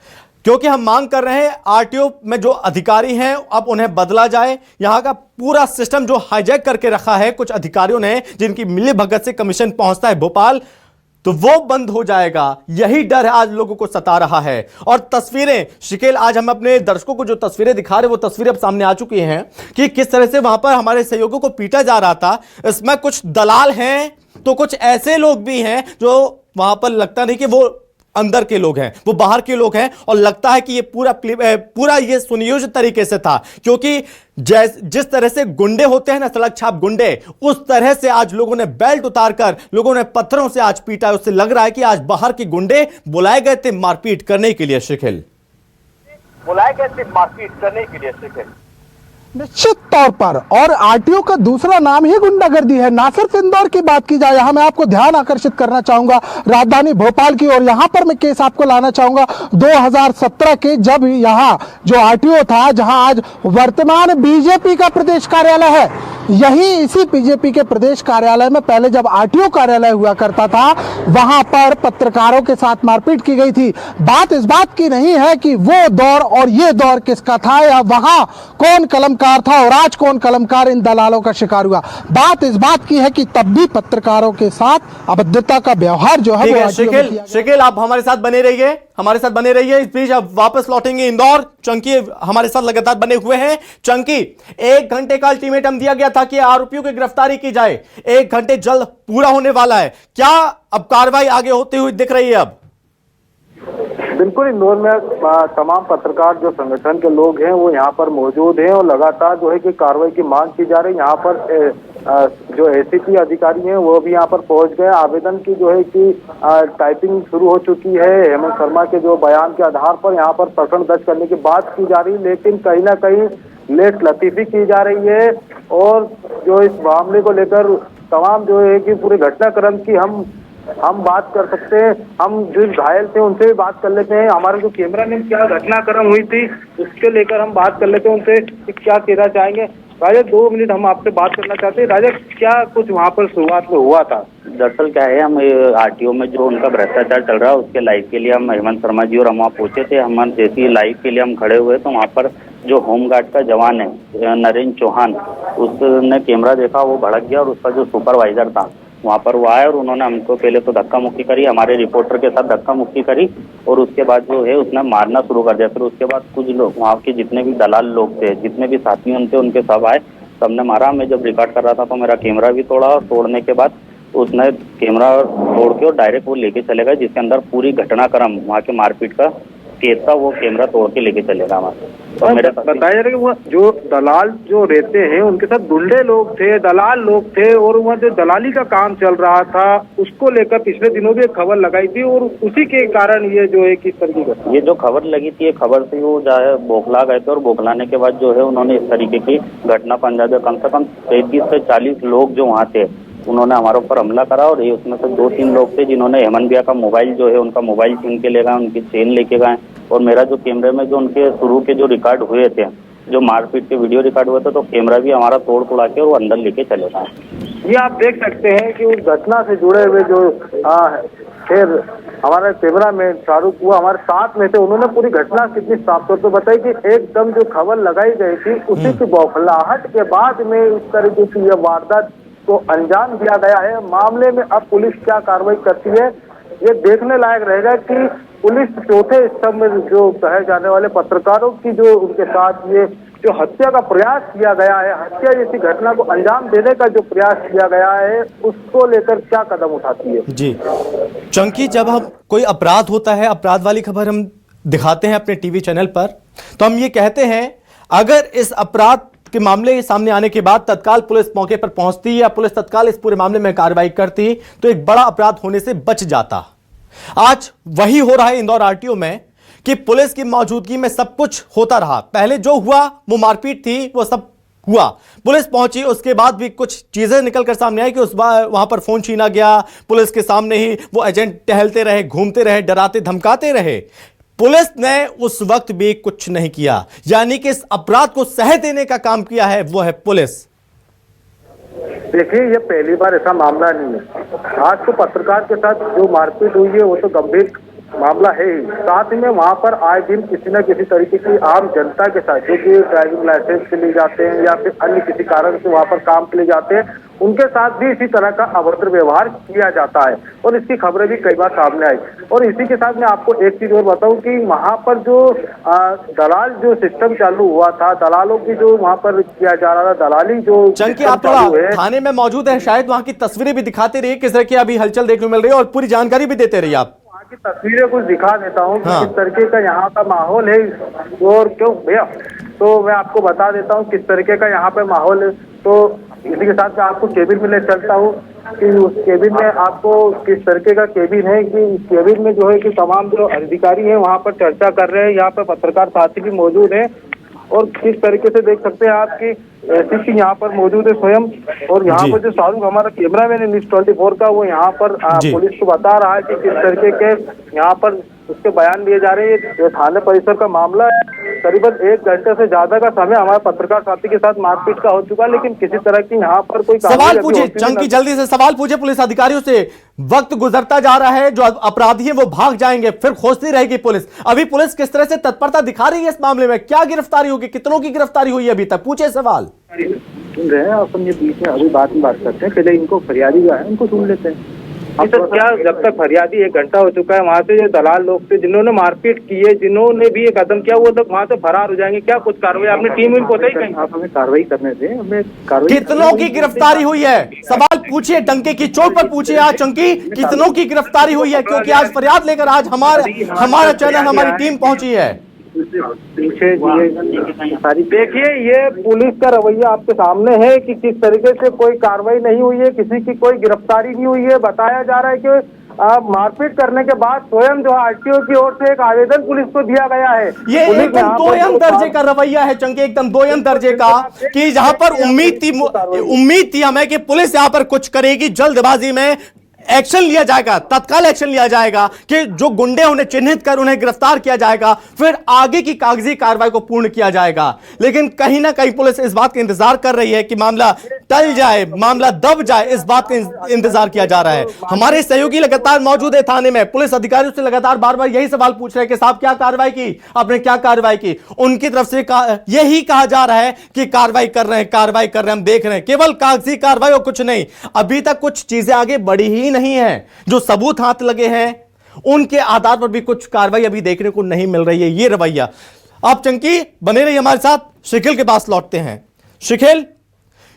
क्योंकि हम मांग कर रहे हैं आरटीओ में जो अधिकारी हैं अब उन्हें बदला जाए। यहां का पूरा सिस्टम जो हाईजैक करके रखा है कुछ अधिकारियों ने, जिनकी मिली भगत से कमीशन पहुंचता है भोपाल, तो वो बंद हो जाएगा। यही डर है आज लोगों को सता रहा है। और तस्वीरें शिकेल, आज हम अपने दर्शकों को जो तस्वीरें दिखा रहे हैं वो तस्वीरें अब सामने आ चुकी हैं कि किस तरह से वहां पर हमारे सहयोगियों को पीटा जा रहा था। इसमें कुछ दलाल हैं तो कुछ ऐसे लोग भी हैं जो वहां पर लगता नहीं कि वो अंदर के लोग हैं, वो बाहर के लोग हैं। और लगता है कि ये पूरा ये सुनियोजित तरीके से था, क्योंकि जिस तरह से गुंडे होते हैं ना, सड़क छाप गुंडे, उस तरह से आज लोगों ने बेल्ट उतारकर, लोगों ने पत्थरों से आज पीटा है। उससे लग रहा है कि आज बाहर के गुंडे बुलाए गए थे मारपीट करने के लिए। शिखिल, बुलाए गए थे मारपीट करने के लिए शिखिल। निश्चित तौर पर, और आरटीओ का दूसरा नाम ही गुंडागर्दी है। ना सिर्फ इंदौर की बात की जाए, यहाँ मैं आपको ध्यान आकर्षित करना चाहूंगा राजधानी भोपाल की, और यहाँ पर मैं केस आपको लाना चाहूंगा 2017 के, जब यहाँ जो आरटीओ था, जहां आज वर्तमान बीजेपी का प्रदेश कार्यालय है, यही इसी बीजेपी के प्रदेश कार्यालय में पहले जब आरटीओ कार्यालय हुआ करता था, वहां पर पत्रकारों के साथ मारपीट की गई थी। बात इस बात की नहीं है कि वो दौर और ये दौर किसका था, या वहां कौन कलमकार था और आज कौन कलमकार इन दलालों का शिकार हुआ। बात इस बात की है कि तब भी पत्रकारों के साथ अभद्रता का व्यवहार जो है वो शकील, आप हमारे साथ बने रहिए, हमारे साथ बने रहिए। इस बीच अब वापस लौटेंगे इंदौर। चंकी हमारे साथ लगातार बने हुए हैं। चंकी, 1 घंटे का अल्टीमेटम दिया गया था कि आरोपियों की गिरफ्तारी की जाए, 1 घंटे जल्द पूरा होने वाला है, क्या अब कार्रवाई आगे होती हुई दिख रही है? अब बिल्कुल, इंदौर में तमाम पत्रकार जो संगठन के लोग हैं वो यहाँ पर मौजूद हैं और लगातार जो है कि कार्रवाई की मांग की जा रही है। यहाँ पर जो एसीपी अधिकारी हैं वो भी यहाँ पर पहुंच गए। आवेदन की जो है कि टाइपिंग शुरू हो चुकी है। हेमंत शर्मा के जो बयान के आधार पर यहाँ पर प्रकरण दर्ज करने की बात की जा रही है, लेकिन कहीं ना कहीं लेट लतीफी की जा रही है। और जो इस मामले को लेकर तमाम जो है कि पूरे घटनाक्रम की हम बात कर सकते हैं। हम जो घायल थे उनसे भी बात कर लेते हैं। हमारे जो कैमरामैन क्या घटनाक्रम हुई थी उसके लेकर हम बात कर लेते हैं उनसे कि क्या कहना चाहेंगे। राजा, 2 मिनट हम आपसे बात करना चाहते हैं। राजा, क्या कुछ वहाँ पर शुरुआत में हुआ था? दरअसल क्या है, हम आरटीओ में जो उनका भ्रष्टाचार चल रहा है उसके लाइव के लिए हम हेमंत शर्मा जी और हम वहाँ पहुंचे थे। हम जैसे ही लाइव के लिए हम खड़े हुए तो वहाँ पर जो होमगार्ड का जवान है नरेंद्र चौहान, उसने कैमरा देखा, वो भड़क गया और उसका जो सुपरवाइजर था वहाँ पर वो आया और उन्होंने हमको पहले तो धक्का मुक्की करी, हमारे रिपोर्टर के साथ धक्का मुक्की करी और उसके बाद जो है उसने मारना शुरू कर दिया। फिर उसके बाद कुछ लोग वहाँ के जितने भी दलाल लोग थे, जितने भी साथी थे, उनके सब आए, सबने मारा। मैं जब रिकॉर्ड कर रहा था तो मेरा कैमरा भी तोड़ा और तोड़ने के बाद उसने कैमरा तोड़ के और डायरेक्ट वो लेके चले गए, जिसके अंदर पूरी घटनाक्रम वहाँ के मारपीट का केस था, वो कैमरा तोड़ के लेके चलेगा हमारे। तो मेरे बताया जा रहा है कि वो जो दलाल जो रहते हैं उनके साथ गुंडे लोग थे, दलाल लोग थे और वहाँ जो दलाली का काम चल रहा था उसको लेकर पिछले दिनों भी एक खबर लगाई थी और उसी के कारण ये जो है किस तरीके का ये जो खबर लगी थी, ये खबर से वो जो है बौखला गए थे और बौखलाने के बाद जो है उन्होंने इस तरीके की घटना को अंजाम दिया। कम से कम 33 से 40 लोग जो वहाँ थे उन्होंने हमारे ऊपर हमला करा और ये उसमें से 2-3 लोग थे जिन्होंने हेमंत भैया का मोबाइल जो है उनका मोबाइल छीन के ले गए, उनकी चेन लेके गए और मेरा जो कैमरे में जो उनके शुरू के जो रिकॉर्ड हुए थे, जो मारपीट के वीडियो रिकॉर्ड हुए थे, तो कैमरा भी हमारा तोड़ तोड़ा के और वो अंदर लेके चले गए। ये आप देख सकते हैं कि उस घटना से जुड़े हुए जो फिर हमारे कैमरा में शाहरुख हुआ हमारे साथ में थे, उन्होंने पूरी घटना कितनी साफ तौर पर बताई कि एकदम जो खबर लगाई गई थी उसी की बौखलाहट के बाद में इस तरीके की यह वारदात को अंजाम दिया गया है। मामले में अब पुलिस क्या कार्रवाई करती है ये देखने लायक रहेगा कि पुलिस चौथे स्तंभ में जो कहे जाने वाले पत्रकारों की जो उनके साथ ये जो हत्या का प्रयास किया गया है, हत्या जैसी घटना को अंजाम देने का जो प्रयास किया गया है, उसको लेकर क्या कदम उठाती है? जी चंकी, जब हम कोई अपराध होता है, अपराध वाली खबर हम दिखाते हैं अपने टीवी चैनल पर, तो हम ये कहते हैं अगर इस अपराध के मामले सामने आने के बाद तत्काल पुलिस मौके पर पहुंचती या पुलिस तत्काल इस पूरे मामले में कार्रवाई करती तो एक बड़ा अपराध होने से बच जाता। आज वही हो रहा है इंदौर आरटीओ में कि पुलिस की मौजूदगी में सब कुछ होता रहा। पहले जो हुआ वो मारपीट थी, वो सब हुआ, पुलिस पहुंची, उसके बाद भी कुछ चीजें निकलकर सामने आई कि उस बार वहां पर फोन छीना गया, पुलिस के सामने ही वो एजेंट टहलते रहे, घूमते रहे, डराते धमकाते रहे। पुलिस ने उस वक्त भी कुछ नहीं किया, यानी कि इस अपराध को सह देने का काम किया है वो है पुलिस। देखिए, ये पहली बार ऐसा मामला नहीं है। आज तो पत्रकार के साथ जो मारपीट हुई है वो तो गंभीर मामला है ही, साथ में वहाँ पर आए दिन किसी न किसी तरीके की आम जनता के साथ जो कि ड्राइविंग लाइसेंस के लिए जाते हैं या फिर अन्य किसी कारण से वहाँ पर काम के लिए जाते हैं, उनके साथ भी इसी तरह का अभद्र व्यवहार किया जाता है और इसकी खबरें भी कई बार सामने आई। और इसी के साथ मैं आपको एक चीज और बताऊं कि वहाँ पर जो दलाल जो सिस्टम चालू हुआ था, दलालों की जो वहाँ पर किया जा रहा था, दलाली जो चंकी, आप थोड़ा थाने में मौजूद है, शायद वहाँ की तस्वीरें भी दिखाते रहिए किस तरह की अभी हलचल देखने को मिल रही है और पूरी जानकारी भी देते रहिए। आप की तस्वीरें कुछ दिखा देता हूँ किस तरीके का यहाँ का माहौल है। और क्यों भैया, तो मैं आपको बता देता हूँ किस तरीके का यहाँ पे माहौल है। तो इसी के साथ मैं आपको केबिन में ले चलता हूँ कि उस केबिन में आपको किस तरीके का केबिन है कि इस केबिन में जो है कि तमाम जो अधिकारी हैं वहाँ पर चर्चा कर रहे हैं। यहाँ पर पत्रकार साथी भी मौजूद हैं और किस तरीके से देख सकते हैं आप कि एसीपी यहाँ पर मौजूद है स्वयं, और यहाँ पर जो शाहरुख हमारा कैमरामैन है न्यूज़ 24 का, वो यहाँ पर पुलिस को बता रहा है कि किस तरीके के यहाँ पर उसके बयान दिए जा रहे हैं। थाने परिसर का मामला है, करीबन 1 घंटे से ज्यादा का समय हमारे पत्रकार साथी के साथ मारपीट का हो चुका है, लेकिन किसी तरह की यहाँ पर कोई सवाल पूछे चंकी, जल्दी से सवाल पूछे पुलिस अधिकारियों से। वक्त गुजरता जा रहा है, जो अपराधी हैं वो भाग जाएंगे, फिर खोजती रहेगी पुलिस। अभी पुलिस किस तरह से तत्परता दिखा रही है इस मामले में? क्या गिरफ्तारी होगी, कितनों की गिरफ्तारी हुई है अभी तक? पूछे सवाल। सुन रहे हैं अपन, ये बीच में अभी बात करते हैं, पहले इनको फरियादी जो है उनको सुन लेते हैं। सर, क्या जब तक फरियादी 1 घंटा हो चुका है, वहाँ से जो दलाल लोग थे जिन्होंने मारपीट की है, जिन्होंने भी ये कदम किया, वो लोग वहाँ से फरार हो जाएंगे? क्या कुछ कार्रवाई आपने टीम में पहुंचाई कहीं? आप हमें कार्रवाई करने दें, हमें कार्रवाई। कितनों की गिरफ्तारी हुई है? सवाल पूछिए, डंके की चोट पर पूछिए आज चंकी, कितनों की गिरफ्तारी हुई है? क्योंकि आज फरियाद लेकर आज हमारा चैनल, हमारी टीम पहुंची है। देखिए, ये पुलिस का रवैया आपके सामने है कि किस तरीके से कोई कार्रवाई नहीं हुई है, किसी की कोई गिरफ्तारी नहीं हुई है। बताया जा रहा है कि मारपीट करने के बाद स्वयं जो आरटीओ की ओर से एक आवेदन पुलिस को दिया गया है। ये एकदम दोयम दर्जे का रवैया है चंकी, एकदम दोयम दर्जे का, कि जहां पर उम्मीद थी हमें कि पुलिस यहां पर कुछ करेगी, जल्दबाजी में एक्शन लिया जाएगा, तत्काल एक्शन लिया जाएगा कि जो गुंडे उन्हें चिन्हित कर उन्हें गिरफ्तार किया जाएगा, फिर आगे की कागजी कार्रवाई को पूर्ण किया जाएगा। लेकिन कहीं ना कहीं पुलिस इस बात का इंतजार कर रही है कि मामला टल जाए, मामला दब जाए, इस बात का इंतजार किया जा रहा है। हमारे सहयोगी लगातार मौजूद है थाने में, पुलिस अधिकारियों से लगातार बार बार यही सवाल पूछ रहे हैं कि साहब क्या कार्रवाई की, आपने क्या कार्रवाई की? उनकी तरफ से यही कहा जा रहा है कि कार्रवाई कर रहे हैं, कार्रवाई कर रहे हैं, हम देख रहे हैं, केवल कागजी कार्रवाई और कुछ नहीं। अभी तक कुछ चीजें आगे बढ़ी ही नहीं है, जो सबूत हाथ लगे हैं उनके आधार पर भी कुछ कार्रवाई अभी देखने को नहीं मिल रही है। ये रवैया। आप चंकी बने रहिए हमारे साथ, शिखिल के पास लौटते हैं। शिखिल,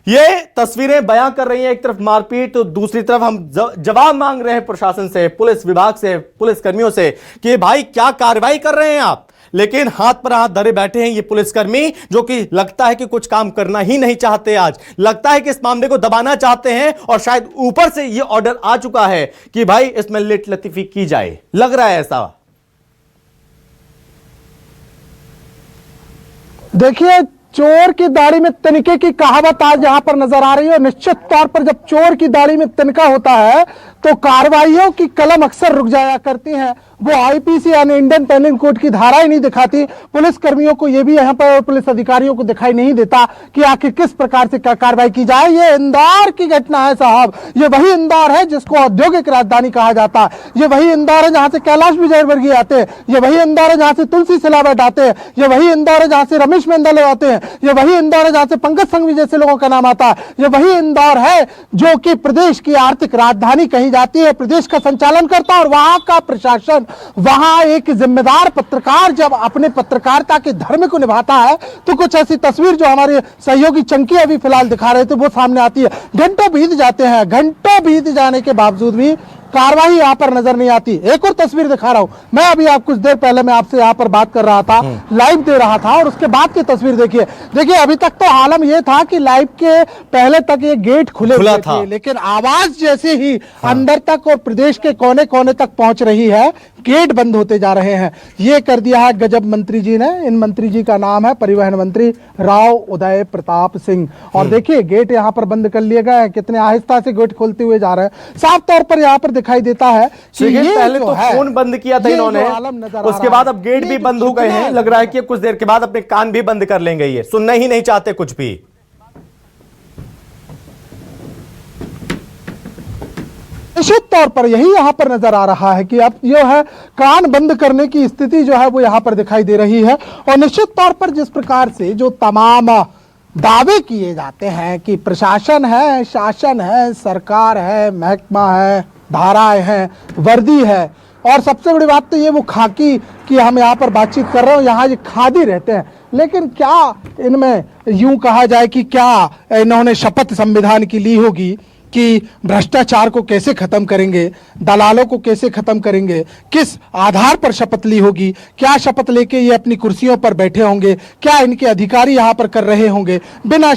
ये तस्वीरें बयां कर रही हैं, एक तरफ मारपीट तो दूसरी तरफ हम जवाब मांग रहे हैं प्रशासन से, पुलिस विभाग से, पुलिस कर्मियों से कि भाई क्या कार्रवाई कर रहे हैं आप? लेकिन हाथ पर हाथ धरे बैठे हैं ये पुलिसकर्मी, जो कि लगता है कि कुछ काम करना ही नहीं चाहते। आज लगता है कि इस मामले को दबाना चाहते हैं और शायद ऊपर से ये ऑर्डर आ चुका है कि भाई इसमें लेट लतीफी की जाए। लग रहा है ऐसा। देखिए, चोर की दाढ़ी में तिनके की कहावत आज यहाँ पर नजर आ रही है। और निश्चित तौर पर जब चोर की दाढ़ी में तिनका होता है तो कार्रवाइयों की कलम अक्सर रुक जाया करती हैं। वो आईपीसी यानी इंडियन पेनल कोड की धाराएं नहीं दिखाती। पुलिस कर्मियों को ये भी यहाँ पर, पुलिस अधिकारियों को दिखाई नहीं देता कि आखिर किस प्रकार से कार्रवाई की जाए। ये इंदौर की घटना है साहब, ये वही इंदौर है जिसको औद्योगिक राजधानी कहा जाता है। ये वही इंदौर है जहां से कैलाश विजयवर्गीय आते हैं। ये वही इंदौर है जहां से तुलसी सिलावट आते हैं। ये वही इंदौर है जहां से रमेश मेंदले आते हैं। ये वही इंदौर है जहां से पंकज संघवी जैसे लोगों का नाम आता है। ये वही इंदौर है जो कि प्रदेश की आर्थिक राजधानी कही जाती है, प्रदेश का संचालन करता है। और वहां का प्रशासन, वहां एक जिम्मेदार पत्रकार जब अपने पत्रकारिता के धर्म को निभाता है तो कुछ ऐसी तस्वीर जो हमारे सहयोगी चंकी अभी फिलहाल दिखा रहे थे वो सामने आती है। घंटों बीत जाते हैं, घंटों बीत जाने के बावजूद भी कार्रवाई यहाँ पर नजर नहीं आती। एक और तस्वीर दिखा रहा हूं मैं, अभी आप कुछ देर पहले मैं आपसे यहाँ पर बात कर रहा था, लाइव दे रहा था, और उसके बाद की तस्वीर देखिए। देखिए, अभी तक तो आलम यह था कि लाइव के पहले तक ये गेट खुले हुए थे, लेकिन आवाज जैसे ही अंदर तक और प्रदेश के कोने कोने तक पहुंच रही है, गेट बंद होते जा रहे हैं। ये कर दिया है गजब मंत्री जी ने। इन मंत्री जी का नाम है परिवहन मंत्री राव उदय प्रताप सिंह। और देखिए, गेट यहाँ पर बंद कर लिए गए हैं, कितने आहिस्ता से गेट खोलते हुए जा रहे हैं। साफ तौर पर यहाँ पर दिखाई देता है कि ये पहले तो फोन बंद किया था इन्होंने, उसके बाद अब गेट भी बंद हो गए हैं। लग रहा है कि कुछ देर के बाद अपने कान भी बंद कर लेंगे, ये सुनना ही नहीं चाहते कुछ भी। निश्चित तौर पर यही यहाँ पर नजर आ रहा है कि अब जो है कान बंद करने की स्थिति जो है वो यहाँ पर दिखाई दे रही है। और निश्चित तौर पर जिस प्रकार से जो तमाम दावे किए जाते हैं कि प्रशासन है, शासन है, सरकार है, महकमा है, धाराएं हैं, वर्दी है, और सबसे बड़ी बात तो ये वो खाकी की हम यहाँ पर बातचीत कर रहे हो, यहाँ ये खादी रहते हैं। लेकिन क्या इनमें यूं कहा जाए कि क्या इन्होंने शपथ संविधान की ली होगी कि भ्रष्टाचार को कैसे खत्म करेंगे, दलालों को कैसे खत्म करेंगे, किस आधार पर शपथ ली होगी, क्या शपथ लेके ये अपनी कुर्सियों पर बैठे होंगे, क्या इनके अधिकारी यहाँ पर कर रहे होंगे। बिना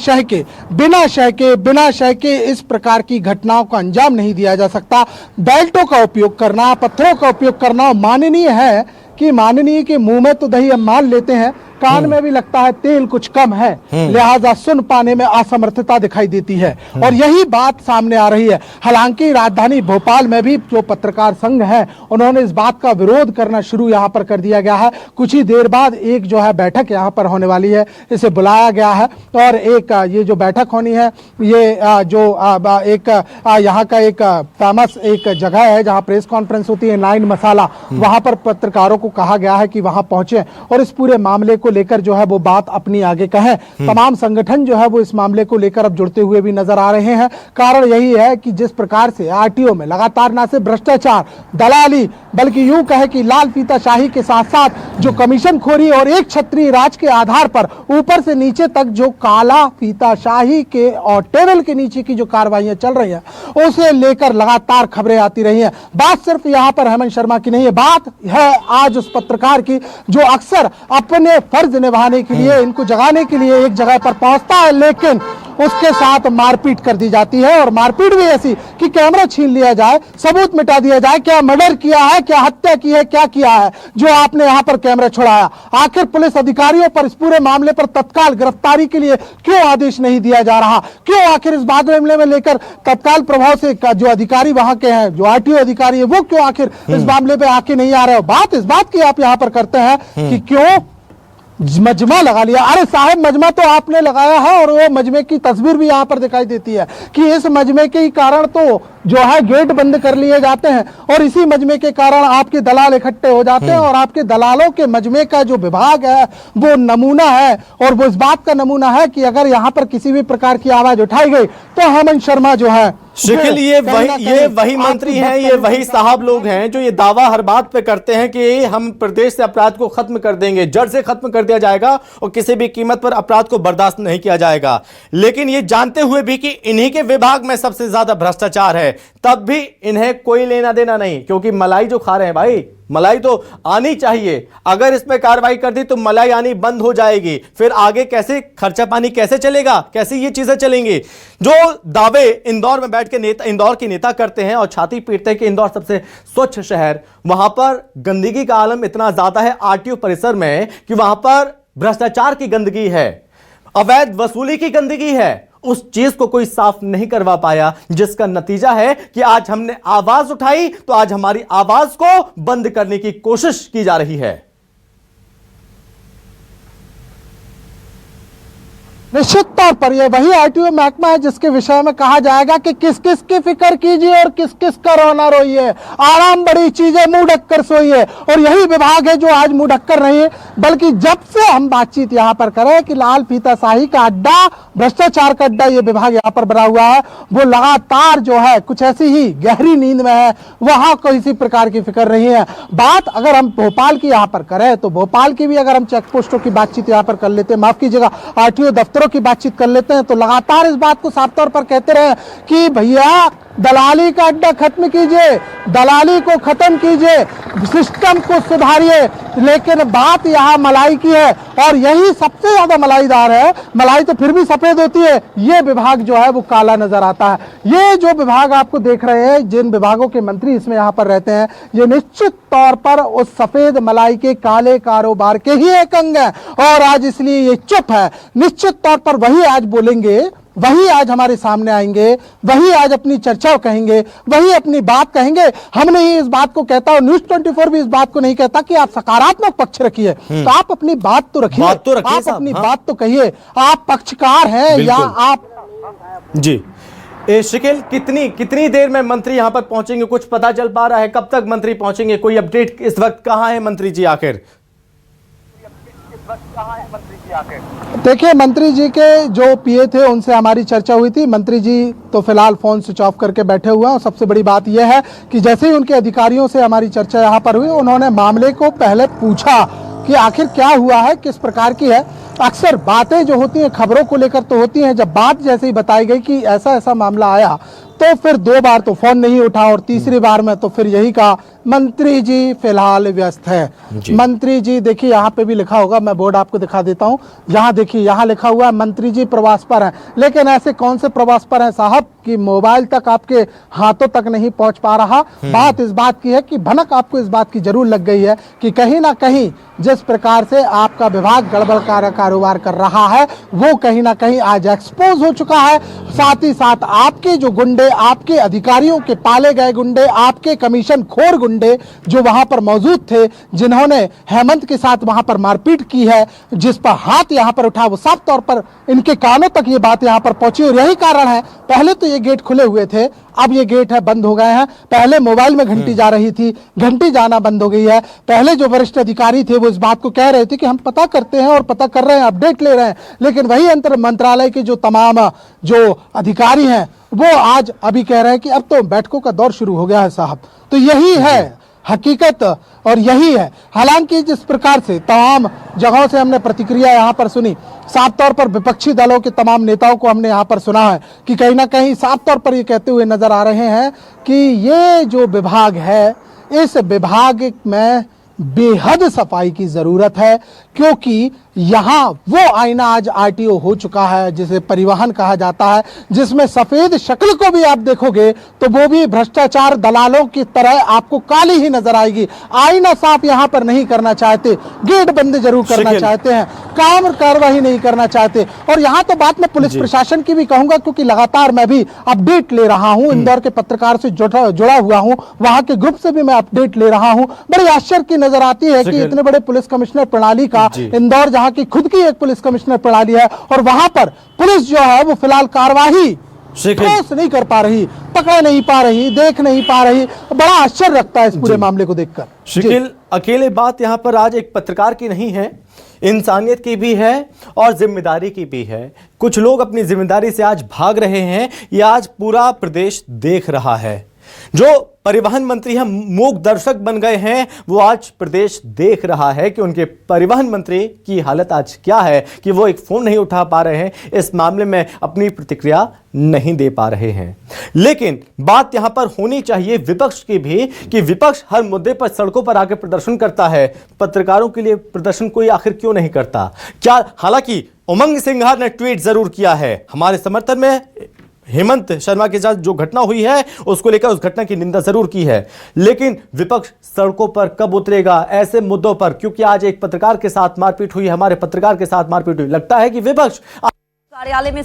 शय के इस प्रकार की घटनाओं को अंजाम नहीं दिया जा सकता। बेल्टों का उपयोग करना, पत्थरों का उपयोग करना माननीय है कि माननीय के मुंह में तो दही हम मान लेते हैं, कान में भी लगता है तेल कुछ कम है, लिहाजा सुन पाने में असमर्थता दिखाई देती है और यही बात सामने आ रही है। हालांकि राजधानी भोपाल में भी जो पत्रकार संघ है उन्होंने इस बात का विरोध करना शुरू यहाँ पर कर दिया गया है। कुछ ही देर बाद एक जो है बैठक यहाँ पर होने वाली है, इसे बुलाया गया है और एक ये जो बैठक होनी है ये जो एक यहाँ का एक फेमस एक जगह है जहाँ प्रेस कॉन्फ्रेंस होती है, 9 मसाला, वहां पर पत्रकारों को कहा गया है कि वहां पहुंचे और इस पूरे मामले को लेकर जो है वो बात अपनी आगे कहें। तमाम संगठन जो है वो इस मामले को लेकर अब जुड़ते हुए भी नजर आ रहे हैं। कारण यही है कि जिस प्रकार से आरटीओ में लगातार न सिर्फ भ्रष्टाचार, दलाली, बल्कि यूं कहे कि लाल फीताशाही के साथ साथ जो कमीशन खोरी और एक छत्री राज के आधार पर ऊपर से नीचे तक जो काला फीताशाही के और टेबल के नीचे की जो कार्रवाइयां चल रही हैं उसे लेकर लगातार खबरें आती रही हैं। बात सिर्फ यहां पर हेमंत शर्मा की नहीं है, बात है आज उस पत्रकार की जो अक्सर अपने फर्ज निभाने के लिए, इनको जगाने के लिए एक जगह पर पहुंचता है लेकिन उसके साथ मारपीट कर दी जाती है और मारपीट भी ऐसी कि कैमरा छीन लिया जाए, सबूत मिटा दिया जाए, क्या मर्डर किया है, क्या हत्या की है, क्या किया है जो आपने यहां पर कैमरा छुड़ाया। आखिर पुलिस अधिकारियों पर इस पूरे मामले पर तत्काल गिरफ्तारी के लिए क्यों आदेश नहीं दिया जा रहा, क्यों आखिर इस मामले में लेकर तत्काल प्रभाव से जो अधिकारी वहां के हैं, जो आरटीओ अधिकारी है, वो क्यों आखिर इस मामले पे आके नहीं आ रहे हो। बात इस बात की आप यहां पर करते हैं कि क्यों मजमा लगा लिया। अरे साहब, मजमा तो आपने लगाया है और वो मजमे की तस्वीर भी यहां पर दिखाई देती है कि इस मजमे के कारण तो जो है गेट बंद कर लिए जाते हैं और इसी मजमे के कारण आपके दलाल इकट्ठे हो जाते हैं और आपके दलालों के मजमे का जो विभाग है वो नमूना है और वो इस बात का नमूना है कि अगर यहां पर किसी भी प्रकार की आवाज उठाई गई तो हेमंत शर्मा जो है शिखिल, ये वही मंत्री हैं, ये वही साहब लोग हैं जो ये दावा हर बात पे करते हैं कि हम प्रदेश से अपराध को खत्म कर देंगे, जड़ से खत्म कर दिया जाएगा और किसी भी कीमत पर अपराध को बर्दाश्त नहीं किया जाएगा। लेकिन ये जानते हुए भी कि इन्हीं के विभाग में सबसे ज्यादा भ्रष्टाचार है, तब भी इन्हें कोई लेना देना नहीं, क्योंकि मलाई जो खा रहे हैं भाई, मलाई तो आनी चाहिए। अगर इसमें कार्रवाई कर दी तो मलाई आनी बंद हो जाएगी, फिर आगे कैसे खर्चा पानी कैसे चलेगा, कैसे ये चीजें चलेंगी। जो दावे इंदौर में बैठ के इंदौर के नेता करते हैं और छाती पीटते हैं कि इंदौर सबसे स्वच्छ शहर, वहां पर गंदगी का आलम इतना ज्यादा है आरटीओ परिसर में कि वहां पर भ्रष्टाचार की गंदगी है, अवैध वसूली की गंदगी है, उस चीज को कोई साफ नहीं करवा पाया, जिसका नतीजा है कि आज हमने आवाज उठाई तो आज हमारी आवाज को बंद करने की कोशिश की जा रही है। निश्चित तौर पर यह वही आरटीओ महकमा है जिसके विषय में कहा जाएगा कि किस किस की फिक्र कीजिए और किस किस का रोना रोइए, आराम बड़ी चीजें मुंह ढककर सोइए। और यही विभाग है जो आज मुंह ढककर नहीं है, बल्कि जब से हम बातचीत यहाँ पर करें कि लाल फीताशाही का अड्डा, भ्रष्टाचार का अड्डा ये विभाग यहाँ पर बना हुआ है, वो लगातार जो है कुछ ऐसी ही गहरी नींद में है, वहां किसी प्रकार की फिक्र नहीं है। बात अगर हम भोपाल की यहाँ पर करें तो भोपाल की भी अगर हम चेक पोस्टों की बातचीत यहाँ पर कर लेते हैं, माफ कीजिएगा आरटीओ दफ्तरों की बातचीत कर लेते हैं, तो लगातार इस बात को साफ तौर पर कहते रहे कि भैया दलाली का अड्डा खत्म कीजिए, दलाली को खत्म कीजिए, सिस्टम को सुधारिए। लेकिन बात यहाँ मलाई की है और यही सबसे ज्यादा मलाईदार है। मलाई तो फिर भी सफेद होती है, ये विभाग जो है वो काला नजर आता है। ये जो विभाग आपको देख रहे हैं, जिन विभागों के मंत्री इसमें यहाँ पर रहते हैं, ये निश्चित तौर पर उस सफेद मलाई के काले कारोबार के ही एक अंग है और आज इसलिए ये चुप है। निश्चित तौर पर वही आज बोलेंगे, वही आज हमारे सामने आएंगे, वही आज अपनी चर्चा कहेंगे, वही अपनी बात कहेंगे। हम नहीं इस बात को कहता और न्यूज़ 24 भी इस बात को नहीं कहता कि आप सकारात्मक पक्ष रखिए, तो आप अपनी बात तो रखिए, आप अपनी बात तो कहिए, आप पक्षकार हैं या आप जी। शिखिल, कितनी देर में मंत्री यहां पर पहुंचेंगे, कुछ पता चल पा रहा है? कब तक मंत्री पहुंचेंगे? कोई अपडेट इस वक्त कहां है मंत्री जी आखिर? देखिए, मंत्री जी के जो पीए थे उनसे हमारी चर्चा हुई थी। मंत्री जी तो फिलहाल फोन स्विच ऑफ करके बैठे हुए हैं और सबसे बड़ी बात यह है कि जैसे ही उनके अधिकारियों से हमारी चर्चा यहाँ पर हुई, उन्होंने मामले को पहले पूछा कि आखिर क्या हुआ है, किस प्रकार की है। अक्सर बातें जो होती हैं खबरों को लेकर तो होती हैं, जब बात जैसे ही बताई गई कि ऐसा ऐसा मामला आया तो फिर 2 बार तो फोन नहीं उठा और तीसरी बार में तो फिर यही कहा मंत्री जी फिलहाल व्यस्त है। मंत्री जी देखिए यहाँ पे भी लिखा होगा, मैं बोर्ड आपको दिखा देता हूँ, यहाँ देखिए यहाँ लिखा हुआ है मंत्री जी प्रवास पर हैं। लेकिन ऐसे कौन से प्रवास पर हैं साहब कि मोबाइल तक आपके हाथों तक नहीं पहुंच पा रहा। बात इस बात की है कि भनक आपको इस बात की जरूर लग गई है कि कहीं ना कहीं जिस प्रकार से आपका विभाग गड़बड़ कारोबार कर रहा है वो कहीं ना कहीं आज एक्सपोज हो चुका है। साथ ही साथ आपके जो गुंडे, आपके अधिकारियों के पाले गए गुंडे, आपके कमीशन खोर गुंडे जो वहां पर मौजूद थे, जिन्होंने हेमंत के साथ वहां पर मारपीट की है, जिस पर हाथ यहां पर उठा, वो साफ तौर पर इनके कानों तक ये बात यहां पर पहुंची। और यही कारण है, पहले तो ये गेट खुले हुए थे, अब ये गेट है बंद हो गए हैं। पहले मोबाइल में घंटी जा रही थी, घंटी जाना बंद हो गई है। पहले जो वरिष्ठ अधिकारी थे वो इस बात को कह रहे थे कि हम पता करते हैं और पता कर रहे हैं, अपडेट ले रहे हैं, लेकिन वही अंतर मंत्रालय के जो तमाम जो अधिकारी हैं वो आज अभी कह रहे हैं कि अब तो बैठकों का दौर शुरू हो गया है साहब। तो यही है हकीकत और यही है। हालांकि जिस प्रकार से तमाम जगहों से हमने प्रतिक्रिया यहाँ पर सुनी, साफ तौर पर विपक्षी दलों के तमाम नेताओं को हमने यहाँ पर सुना है कि कहीं ना कहीं साफ तौर पर ये कहते हुए नजर आ रहे हैं कि ये जो विभाग है, इस विभाग में बेहद सफाई की जरूरत है, क्योंकि यहाँ वो आईना आज आरटीओ हो चुका है जिसे परिवहन कहा जाता है, जिसमें सफेद शक्ल को भी आप देखोगे तो वो भी भ्रष्टाचार दलालों की तरह आपको काली ही नजर आएगी। आईना साफ यहाँ पर नहीं करना चाहते, गेट बंद जरूर करना चाहते हैं, काम कार्रवाई नहीं करना चाहते। और यहाँ तो बात मैं पुलिस प्रशासन की भी कहूंगा, क्योंकि लगातार मैं भी अपडेट ले रहा हूँ, इंदौर के पत्रकार से जुड़ा हुआ हूँ, वहां के ग्रुप से भी मैं अपडेट ले रहा हूँ। बड़ी आश्चर्य की नजर आती है कि इतने बड़े पुलिस कमिश्नर प्रणाली का इंदौर, जहां की खुद की एक पुलिस कमिश्नर प्रणाली है, और वहां पर पुलिस जो है वो फिलहाल कार्यवाही ठोस नहीं कर पा रही, पकड़ नहीं पा रही, देख नहीं पा रही। बड़ा आश्चर्य लगता है इस पूरे मामले को देखकर। शकील, अकेले बात यहां पर आज एक पत्रकार की नहीं है, इंसानियत की भी है और जिम्मेदारी की भी है। कुछ लोग अपनी जिम्मेदारी से आज भाग रहे हैं, ये आज पूरा प्रदेश देख रहा है। जो परिवहन मंत्री हम मूक दर्शक बन गए हैं, वो आज प्रदेश देख रहा है कि उनके परिवहन मंत्री की हालत आज क्या है, कि वो एक फोन नहीं उठा पा रहे हैं, इस मामले में अपनी प्रतिक्रिया नहीं दे पा रहे हैं। लेकिन बात यहां पर होनी चाहिए विपक्ष की भी, कि विपक्ष हर मुद्दे पर सड़कों पर आकर प्रदर्शन करता है, पत्रकारों के लिए प्रदर्शन कोई आखिर क्यों नहीं करता? क्या, हालांकि उमंग सिंघार ने ट्वीट जरूर किया है हमारे समर्थन में, हेमंत शर्मा के साथ जो घटना हुई है उसको लेकर उस घटना की निंदा जरूर की है, लेकिन विपक्ष सड़कों पर कब उतरेगा ऐसे मुद्दों पर? क्योंकि आज एक पत्रकार के साथ मारपीट हुई, हमारे पत्रकार के साथ मारपीट हुई, लगता है कि विपक्ष कार्यालय में